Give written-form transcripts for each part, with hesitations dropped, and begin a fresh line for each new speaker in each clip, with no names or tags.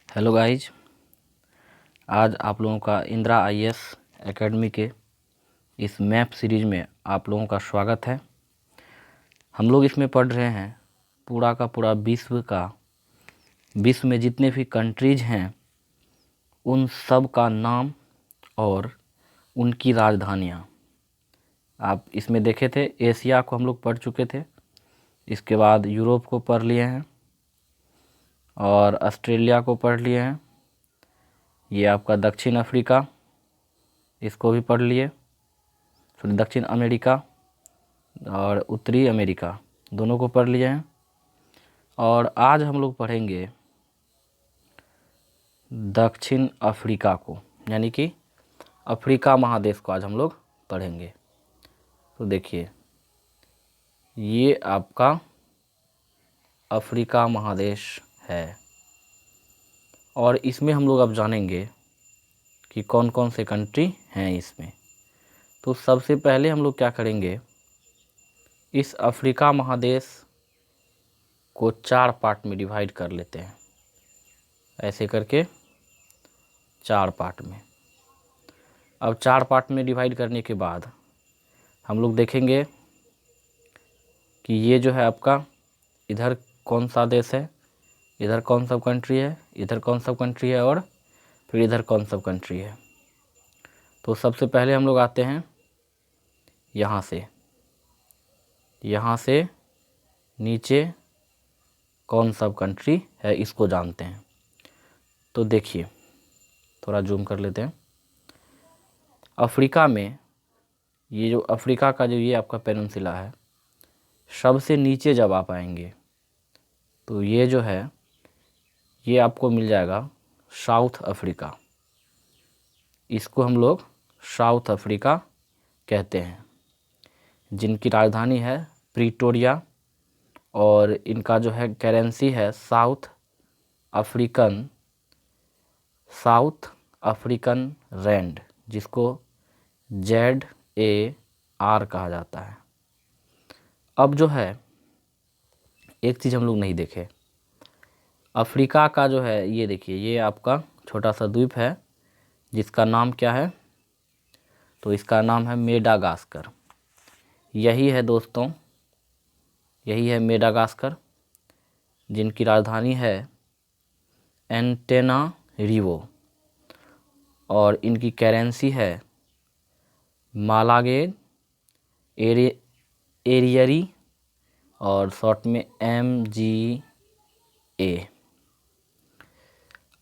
Hello guys, आज आप लोगों का इंदिरा आईएएस एकेडमी के इस मैप सीरीज में आप लोगों का स्वागत है। हम लोग इसमें पढ़ रहे हैं पूरा का पूरा विश्व में जितने भी कंट्रीज हैं उन सब का नाम और उनकी राजधानियाँ। आप इसमें देखे थे, एशिया को हम लोग पढ़ चुके थे, इसके बाद यूरोप को पढ़ लिए हैं और ऑस्ट्रेलिया को पढ़ लिए हैं। ये आपका दक्षिण अफ्रीका, इसको भी पढ़ लिए, दक्षिण अमेरिका और उत्तरी अमेरिका दोनों को पढ़ लिए हैं। और आज हम लोग पढ़ेंगे दक्षिण अफ्रीका को, यानी कि अफ्रीका महादेश को आज हम लोग पढ़ेंगे। तो देखिए, ये आपका अफ्रीका महादेश है और इसमें हम लोग अब जानेंगे कि कौन कौन से कंट्री हैं इसमें। तो सबसे पहले हम लोग क्या करेंगे, इस अफ्रीका महादेश को 4 पार्ट में डिवाइड कर लेते हैं, ऐसे करके 4 पार्ट में। अब 4 पार्ट में डिवाइड करने के बाद हम लोग देखेंगे कि ये जो है आपका, इधर कौन सा देश है, इधर कौन सा कंट्री है, इधर कौन सा कंट्री है और फिर इधर कौन सा कंट्री है। तो सबसे पहले हम लोग आते हैं यहाँ से नीचे कौन सा कंट्री है, इसको जानते हैं। तो देखिए, थोड़ा जूम कर लेते हैं। अफ्रीका में ये जो अफ्रीका का जो ये आपका पेनिनसुला है, सबसे नीचे जब आप आएंगे तो ये जो है ये आपको मिल जाएगा साउथ अफ्रीका। इसको हम लोग साउथ अफ्रीका कहते हैं, जिनकी राजधानी है प्रिटोरिया और इनका जो है करेंसी है साउथ अफ्रीकन रैंड, जिसको ZAR कहा जाता है। अब जो है एक चीज़ हम लोग नहीं देखे, अफ्रीका का जो है, ये देखिए, ये आपका छोटा सा द्वीप है जिसका नाम क्या है, तो इसका नाम है मेडागास्कर। यही है दोस्तों, यही है मेडागास्कर, जिनकी राजधानी है एंटेनारिवो और इनकी करेंसी है मालागे एरियरी और शॉर्ट में MGA।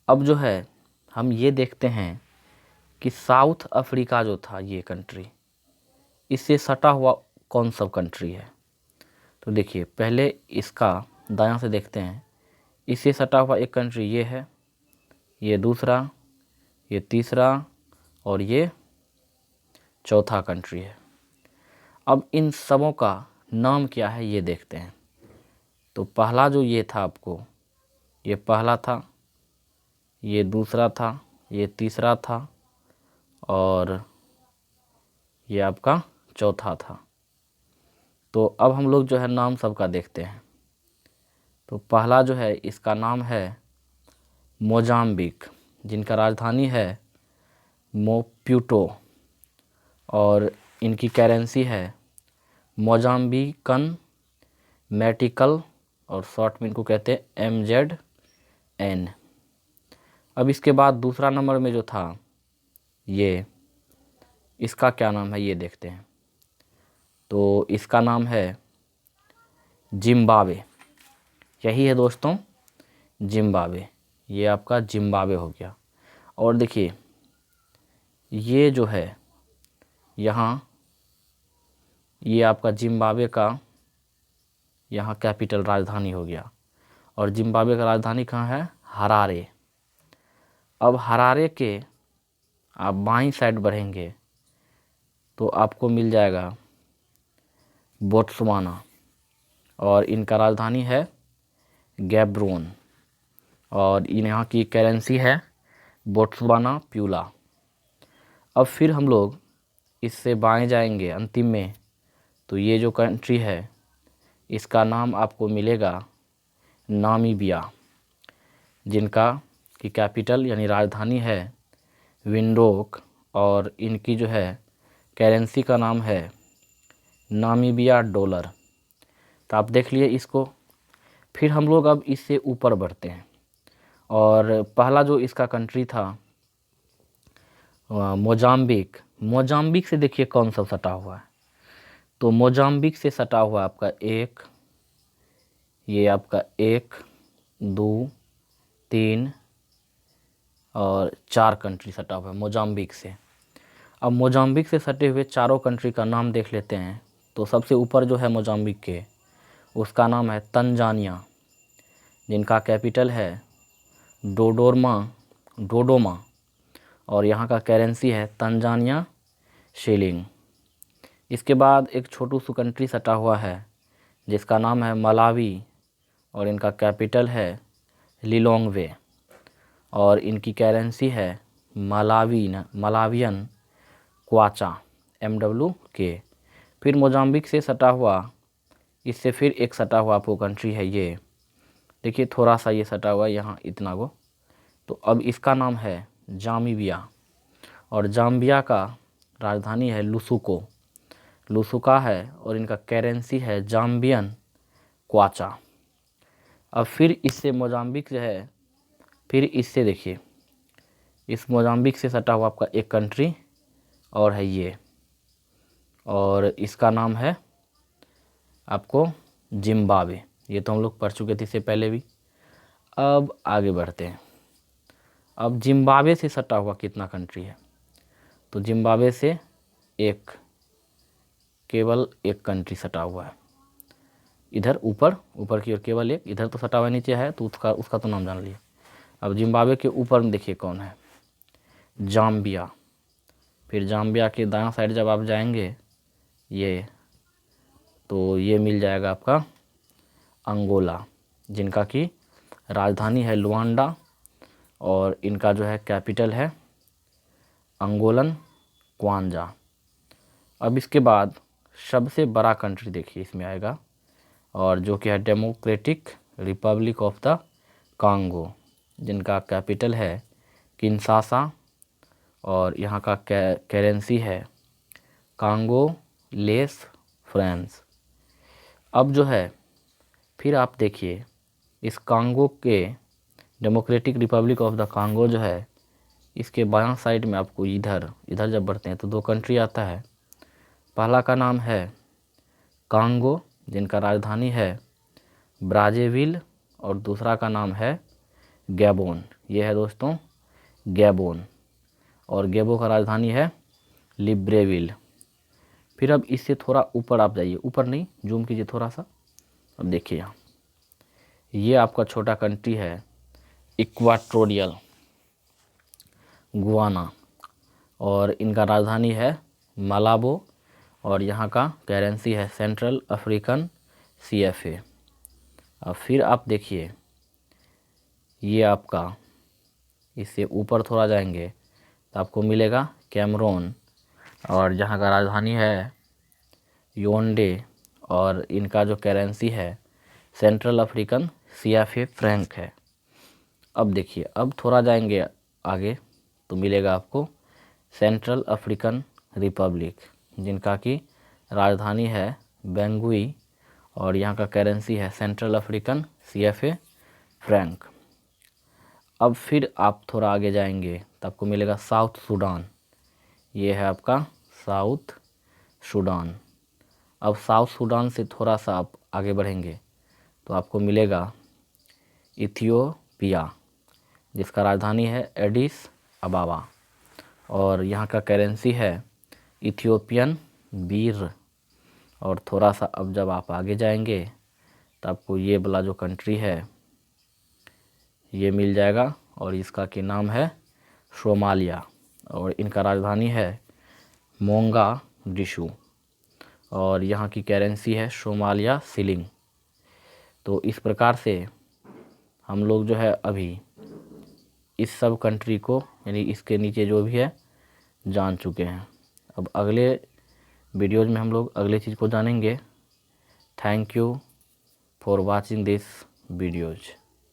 अब जो है हम ये देखते हैं कि साउथ अफ्रीका जो था, ये कंट्री, इससे सटा हुआ कौन सा कंट्री है। तो देखिए, पहले इसका दायां से देखते हैं, इससे सटा हुआ एक कंट्री ये है, ये दूसरा, ये तीसरा और ये चौथा कंट्री है। अब इन सबों का नाम क्या है ये देखते हैं। तो पहला जो ये था आपको, ये पहला था, ये दूसरा था, ये तीसरा था और ये आपका चौथा था। तो अब हम लोग जो है नाम सबका देखते हैं। तो पहला जो है इसका नाम है मोजाम्बिक, जिनका राजधानी है मोप्यूटो और इनकी करेंसी है मोजाम्बिकन मेटिकल और शॉर्ट में इनको कहते हैं MZN। अब इसके बाद दूसरा नंबर में जो था, ये इसका क्या नाम है ये देखते हैं। तो इसका नाम है जिम्बाब्वे। यही है दोस्तों, जिम्बाब्वे। ये आपका जिम्बाब्वे हो गया। और देखिए, ये जो है यहाँ, ये आपका जिम्बाब्वे का यहाँ कैपिटल राजधानी हो गया और जिम्बाब्वे का राजधानी कहाँ है, हरारे। अब हरारे के आप बाईं साइड बढ़ेंगे तो आपको मिल जाएगा बोत्सवाना और इनका राजधानी है गैब्रोन और यहाँ की करेंसी है बोत्सवाना प्यूला। अब फिर हम लोग इससे बाएं जाएंगे अंतिम में, तो ये जो कंट्री है इसका नाम आपको मिलेगा नामीबिया, जिनका की कैपिटल यानी राजधानी है विंडोक और इनकी जो है करेंसी का नाम है नामीबिया डॉलर। तो आप देख लिए इसको। फिर हम लोग अब इससे ऊपर बढ़ते हैं और पहला जो इसका कंट्री था मोजाम्बिक। मोजाम्बिक से देखिए कौन सा सटा हुआ है। तो मोजाम्बिक से सटा हुआ आपका ये आपका 1 2 3 और 4 कंट्री सटा हुआ है मोजाम्बिक से। अब मोजाम्बिक से सटे हुए चारों कंट्री का नाम देख लेते हैं। तो सबसे ऊपर जो है मोजाम्बिक के, उसका नाम है तंजानिया, जिनका कैपिटल है डोडोमा और यहाँ का करेंसी है तंजानिया शिलिंग। इसके बाद एक छोटू सी कंट्री सटा हुआ है जिसका नाम है मलावी और इनका कैपिटल है लिलोंगवे और इनकी करेंसी है मलावियन क्वाचा MWK। फिर मोजाम्बिक से सटा हुआ, इससे फिर एक सटा हुआ आपको कंट्री है ये देखिए, थोड़ा सा ये सटा हुआ यहाँ इतना को। तो अब इसका नाम है जामीबिया और जाम्बिया का राजधानी है लुसुका है और इनका करेंसी है जाम्बियन क्वाचा। अब फिर इससे मोजाम्बिक जो है, फिर इससे देखिए इस मोजाम्बिक से सटा हुआ आपका एक कंट्री और है ये, और इसका नाम है आपको जिम्बाब्वे। ये तो हम लोग पढ़ चुके थे इससे पहले भी। अब आगे बढ़ते हैं। अब जिम्बाब्वे से सटा हुआ कितना कंट्री है? तो जिम्बाब्वे से केवल एक कंट्री सटा हुआ है इधर ऊपर की ओर, केवल एक। इधर तो सटा हुआ नीचे है तो उसका तो नाम जान लिए। अब जिम्बाब्वे के ऊपर में देखिए कौन है, जाम्बिया। फिर जाम्बिया के दायां साइड जब आप जाएंगे तो ये मिल जाएगा आपका अंगोला, जिनका की राजधानी है लुआंडा और इनका जो है कैपिटल है अंगोलन क्वांजा। अब इसके बाद सबसे बड़ा कंट्री देखिए इसमें आएगा, और जो कि है democratic Republic of the Congo, जिनका कैपिटल है किनशासा और यहाँ का करेंसी है कांगो लेस फ्रांस। अब जो है फिर आप देखिए इस कांगो के democratic Republic of the Congo जो है, इसके बायां साइड में आपको इधर जब बढ़ते हैं तो 2 कंट्री आता है। पहला का नाम है कांगो, जिनका राजधानी है ब्राज़ाविल, और दूसरा का नाम है गैबोन। ये है दोस्तों गैबोन, और गैबो का राजधानी है लिब्रेविल। फिर अब इससे थोड़ा ऊपर आप जाइए, ऊपर नहीं, जूम कीजिए थोड़ा सा। अब देखिए यहाँ ये आपका छोटा कंट्री है इक्वाटोरियल गुआना, और इनका राजधानी है मालाबो और यहाँ का करेंसी है सेंट्रल अफ्रीकन CFA। अब फिर आप देखिए ये आपका, इससे ऊपर थोड़ा जाएंगे तो आपको मिलेगा कैमरून, और जहाँ का राजधानी है योंडे और इनका जो करेंसी है सेंट्रल अफ्रीकन CFA फ्रैंक है। अब देखिए अब थोड़ा जाएंगे आगे तो मिलेगा आपको सेंट्रल अफ्रीकन रिपब्लिक, जिनका की राजधानी है बैंगुई और यहाँ का करेंसी है सेंट्रल अफ्रीकन CFA फ्रैंक। अब फिर आप थोड़ा आगे जाएंगे तो आपको मिलेगा साउथ सूडान। ये है आपका साउथ सूडान। अब साउथ सूडान से थोड़ा सा आप आगे बढ़ेंगे तो आपको मिलेगा इथियोपिया, जिसका राजधानी है एडिस अबाबा और यहाँ का करेंसी है इथियोपियन बीर। और थोड़ा सा अब जब आप आगे जाएंगे तो आपको ये वाला जो कंट्री है ये मिल जाएगा, और इसका की नाम है सोमालिया और इनका राजधानी है मोगादिशु और यहाँ की करेंसी है सोमालिया शिलिंग। तो इस प्रकार से हम लोग जो है अभी इस सब कंट्री को, यानी इसके नीचे जो भी है, जान चुके हैं। अब अगले वीडियोज़ में हम लोग अगले चीज़ को जानेंगे। Thank you for watching this videos.